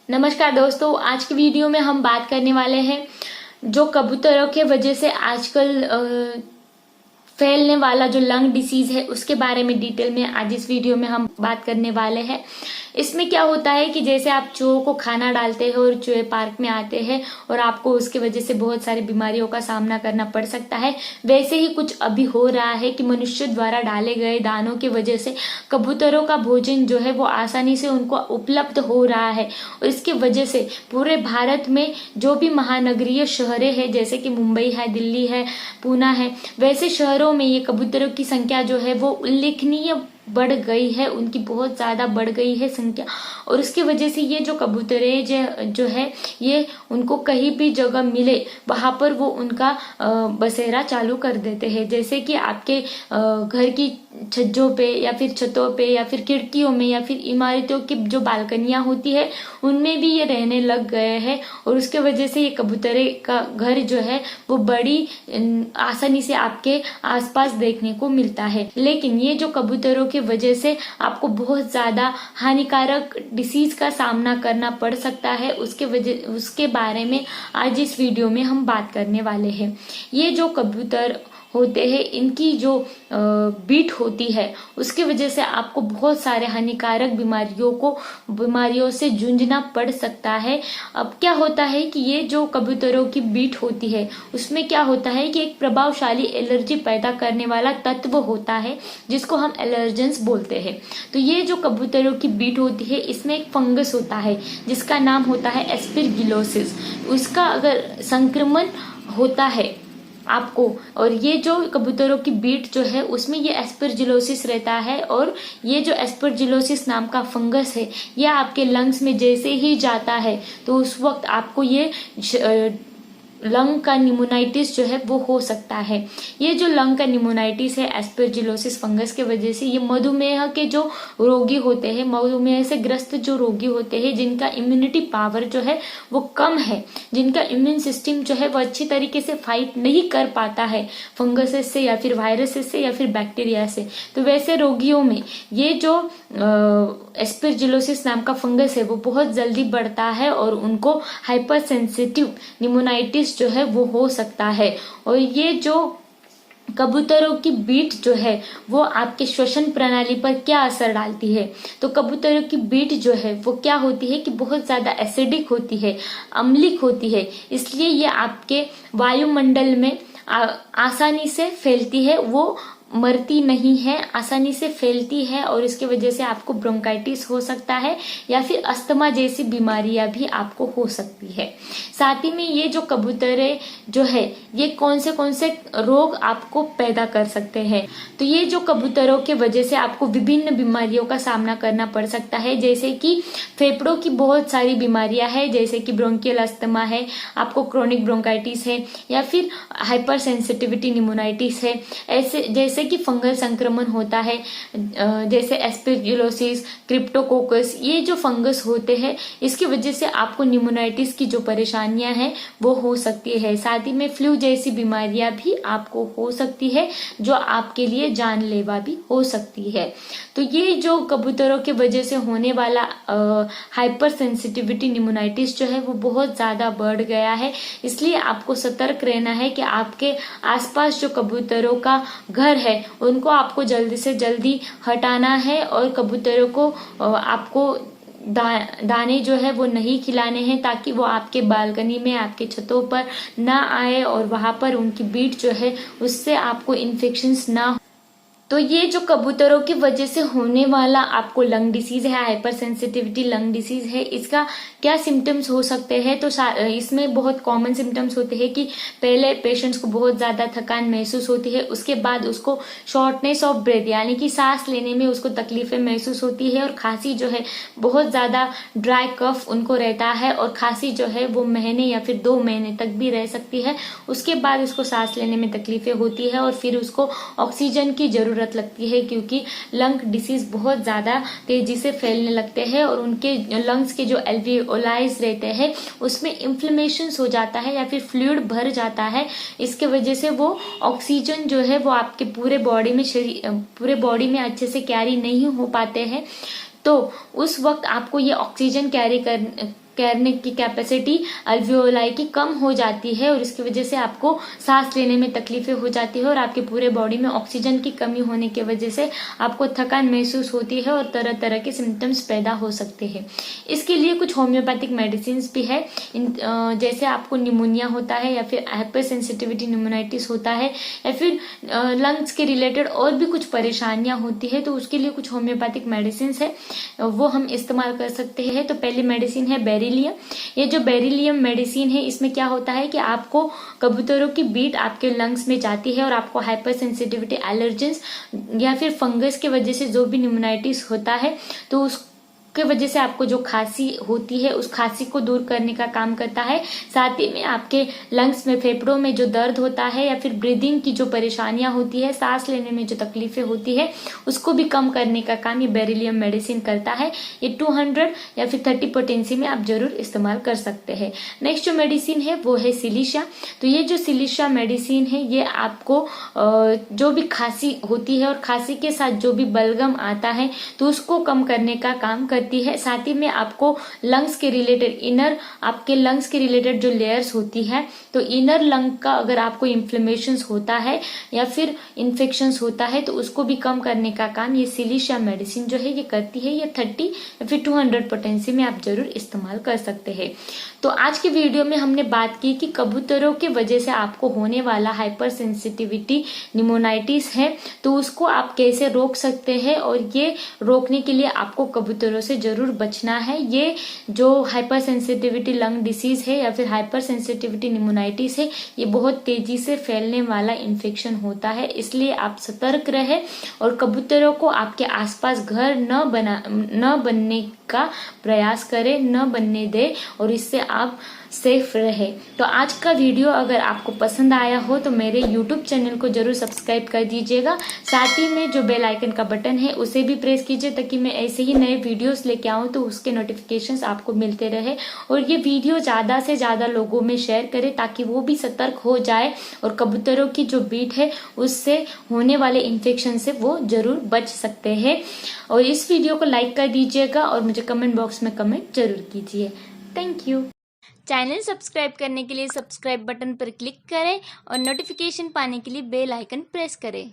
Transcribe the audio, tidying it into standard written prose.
नमस्कार दोस्तों, आज की वीडियो में हम बात करने वाले हैं जो कबूतरों के वजह से आजकल फैलने वाला जो लंग डिसीज है उसके बारे में डिटेल में आज इस वीडियो में हम बात करने वाले हैं। इसमें क्या होता है कि जैसे आप चूहों को खाना डालते हैं और चूहे पार्क में आते हैं और आपको उसके वजह से बहुत सारी बीमारियों का सामना करना पड़ सकता है, वैसे ही कुछ अभी हो रहा है कि मनुष्य द्वारा डाले गए दानों की वजह से कबूतरों का भोजन जो है वो आसानी से उनको उपलब्ध हो रहा है। और इसकी वजह से पूरे भारत में जो भी महानगरीय शहरें हैं जैसे कि मुंबई है, दिल्ली है, पूना है, वैसे शहरों में ये कबूतरों की संख्या जो है वो उल्लेखनीय बढ़ गई है, उनकी बहुत ज्यादा बढ़ गई है संख्या। और उसकी वजह से ये जो कबूतरें जो है ये उनको कहीं भी जगह मिले वहां पर वो उनका बसेरा चालू कर देते हैं। जैसे कि आपके घर की छज्जों पे या फिर छतों पे या फिर खिड़कियों में या फिर इमारतों की जो बालकनियां होती है उनमें भी ये रहने लग गए हैं। और उसके वजह से ये कबूतरे का घर जो है वो बड़ी आसानी से आपके आसपास देखने को मिलता है। लेकिन ये जो कबूतरों की वजह से आपको बहुत ज्यादा हानिकारक डिसीज का सामना करना पड़ सकता है, उसके बारे में आज इस वीडियो में हम बात करने वाले हैं। ये जो कबूतर होते हैं इनकी जो बीट होती है उसकी वजह से आपको बहुत सारे हानिकारक बीमारियों से जूझना पड़ सकता है। अब क्या होता है कि ये जो कबूतरों की बीट होती है उसमें क्या होता है कि एक प्रभावशाली एलर्जी पैदा करने वाला तत्व होता है जिसको हम एलर्जेंस बोलते हैं। तो ये जो कबूतरों की बीट होती है इसमें एक फंगस होता है जिसका नाम होता है एस्परगिलोसिस। उसका अगर संक्रमण होता है आपको, और ये जो कबूतरों की बीट जो है उसमें ये एस्परजिलोसिस रहता है, और ये जो एस्परजिलोसिस नाम का फंगस है ये आपके लंग्स में जैसे ही जाता है तो उस वक्त आपको ये लंग का निमोनाइटिस जो है वो हो सकता है। ये जो लंग का निमोनाइटिस है एस्परजिलोसिस फंगस के वजह से, ये मधुमेह के जो रोगी होते हैं, मधुमेह से ग्रस्त जो रोगी होते हैं जिनका इम्यूनिटी पावर जो है वो कम है, जिनका इम्यून सिस्टम जो है वो अच्छी तरीके से फाइट नहीं कर पाता है फंगसेस से या फिर वायरसेस से या फिर बैक्टीरिया से, तो वैसे रोगियों में ये जो एस्परजिलोसिस नाम का फंगस है वो बहुत जल्दी बढ़ता है और उनको हाइपर सेंसिटिव निमोनाइटिस जो है वो हो सकता है। और ये जो कबूतरों की बीट जो है वो आपके श्वसन प्रणाली पर क्या असर डालती है, तो कबूतरों की बीट जो है वो क्या होती है कि बहुत ज्यादा एसिडिक होती है, अम्लिक होती है, इसलिए ये आपके वायुमंडल में आसानी से फैलती है, वो मरती नहीं है, आसानी से फैलती है और इसकी वजह से आपको ब्रोंकाइटिस हो सकता है या फिर अस्थमा जैसी बीमारियां भी आपको हो सकती है। साथ ही में ये जो कबूतरे जो है ये कौन से रोग आपको पैदा कर सकते हैं, तो ये जो कबूतरों के वजह से आपको विभिन्न बीमारियों का सामना करना पड़ सकता है, जैसे कि फेफड़ों की बहुत सारी बीमारियां हैं जैसे कि ब्रोंकियल अस्थमा है, आपको क्रोनिक ब्रोंकाइटिस है या फिर हाइपर सेंसिटिविटी निमोनाइटिस है, ऐसे जैसे कि फंगल संक्रमण होता है जैसे एस्परजिलोसिस, क्रिप्टोकोकस, ये जो फंगस होते हैं इसकी वजह से आपको निमोनाइटिस की जो परेशानियां हैं वो हो सकती है। साथ ही में फ्लू जैसी बीमारियां भी आपको हो सकती है जो आपके लिए जानलेवा भी हो सकती है। तो ये जो कबूतरों की वजह से होने वाला हाइपर सेंसिटिविटी निमोनाइटिस जो है वो बहुत ज्यादा बढ़ गया है, इसलिए आपको सतर्क रहना है कि आपके आसपास जो कबूतरों का घर है उनको आपको जल्दी से जल्दी हटाना है और कबूतरों को आपको दाने जो है वो नहीं खिलाने हैं ताकि वो आपके बालकनी में, आपके छतों पर ना आए और वहां पर उनकी बीट जो है उससे आपको इन्फेक्शंस ना हो। तो ये जो कबूतरों की वजह से होने वाला आपको लंग डिसीज है, हाइपर सेंसिटिविटी लंग डिसीज है, इसका क्या सिम्टम्स हो सकते हैं, तो इसमें बहुत कॉमन सिम्टम्स होते हैं कि पहले पेशेंट्स को बहुत ज्यादा थकान महसूस होती है, उसके बाद उसको शॉर्टनेस ऑफ ब्रेथ यानी कि सांस लेने में उसको तकलीफें महसूस होती है और खांसी जो है बहुत ज्यादा ड्राई कफ उनको रहता है और खांसी जो है वो महीने या फिर 2 महीने तक भी रह सकती है। उसके बाद उसको सांस लेने में तकलीफें होती है और फिर उसको ऑक्सीजन की जरूरत लगती है क्योंकि लंग डिसीज बहुत ज्यादा तेजी से फैलने लगते हैं और उनके लंग्स के जो एल्वियोलाइज रहते हैं उसमें इन्फ्लेमेशन हो जाता है या फिर फ्लूइड भर जाता है। इसके वजह से वो ऑक्सीजन जो है वो आपके पूरे बॉडी में अच्छे से कैरी नहीं हो पाते हैं, तो उस वक्त आपको ये ऑक्सीजन कैरी करने की कैपेसिटी अल्वियोलाई की कम हो जाती है और इसकी वजह से आपको सांस लेने में तकलीफें हो जाती है और आपके पूरे बॉडी में ऑक्सीजन की कमी होने की वजह से आपको थकान महसूस होती है और तरह तरह के सिम्टम्स पैदा हो सकते हैं। इसके लिए कुछ होम्योपैथिक मेडिसिन भी है। जैसे आपको निमोनिया होता है या फिर हाइपर सेंसिटिविटी निमोनाइटिस होता है या फिर लंग्स के रिलेटेड और भी कुछ परेशानियां होती है, तो उसके लिए कुछ होम्योपैथिक मेडिसिन है वो हम इस्तेमाल कर सकते हैं। तो पहली मेडिसिन है बेरिलियम। ये जो बेरिलियम मेडिसिन है इसमें क्या होता है कि आपको कबूतरों की बीट आपके लंग्स में जाती है और आपको हाइपर सेंसिटिविटी एलर्जेंस या फिर फंगस की वजह से जो भी निमोनाइटिस होता है तो उस के वजह से आपको जो खांसी होती है उस खांसी को दूर करने का काम करता है। साथ ही में आपके लंग्स में, फेफड़ों में जो दर्द होता है या फिर ब्रीदिंग की जो परेशानियां होती है, सांस लेने में जो तकलीफें होती है उसको भी कम करने का काम ये बेरिलियम मेडिसिन करता है। ये 200 या फिर 30 पोटेंसी में आप जरूर इस्तेमाल कर सकते हैं। नेक्स्ट जो मेडिसिन है वो है सिलिशिया। तो ये जो सिलिशिया मेडिसिन है ये आपको जो भी खांसी होती है और खांसी के साथ जो भी बलगम आता है तो उसको कम करने का काम है। साथ ही में आपको लंग्स के रिलेटेड आपके लंग्स के रिलेटेड जो लेयर्स होती है तो इनर लंग का अगर आपको इन्फ्लेमेशन होता है या फिर इन्फेक्शन होता है तो उसको भी कम करने का काम ये सिलिशिया मेडिसिन जो है ये करती है। ये 30 या फिर 200 पोटेंसी में आप जरूर इस्तेमाल कर सकते हैं। तो आज की वीडियो में हमने बात की कि कबूतरों के वजह से आपको होने वाला हाइपर सेंसिटिविटी निमोनाइटिस है तो उसको आप कैसे रोक सकते हैं और ये रोकने के लिए आपको कबूतरों से जरूर बचना है। ये जो हाइपर सेंसिटिविटी लंग डिसीज है या फिर हाइपर सेंसिटिविटी निमोनाइटिस है ये बहुत तेजी से फैलने वाला इन्फेक्शन होता है, इसलिए आप सतर्क रहे और कबूतरों को आपके आसपास घर न बनने का प्रयास करें, न बनने दे और इससे आप सेफ रहे। तो आज का वीडियो अगर आपको पसंद आया हो तो मेरे YouTube चैनल को जरूर सब्सक्राइब कर दीजिएगा। साथ ही में जो बेल आइकन का बटन है उसे भी प्रेस कीजिए ताकि मैं ऐसे ही नए वीडियोस लेके आऊँ तो उसके नोटिफिकेशंस आपको मिलते रहे। और ये वीडियो ज़्यादा से ज़्यादा लोगों में शेयर करें ताकि वो भी सतर्क हो जाए और कबूतरों की जो बीट है उससे होने वाले इन्फेक्शन से वो जरूर बच सकते हैं। और इस वीडियो को लाइक कर दीजिएगा और मुझे कमेंट बॉक्स में कमेंट जरूर कीजिए। Thank you. चैनल सब्सक्राइब करने के लिए सब्सक्राइब बटन पर क्लिक करें और नोटिफिकेशन पाने के लिए बेल आइकन प्रेस करें।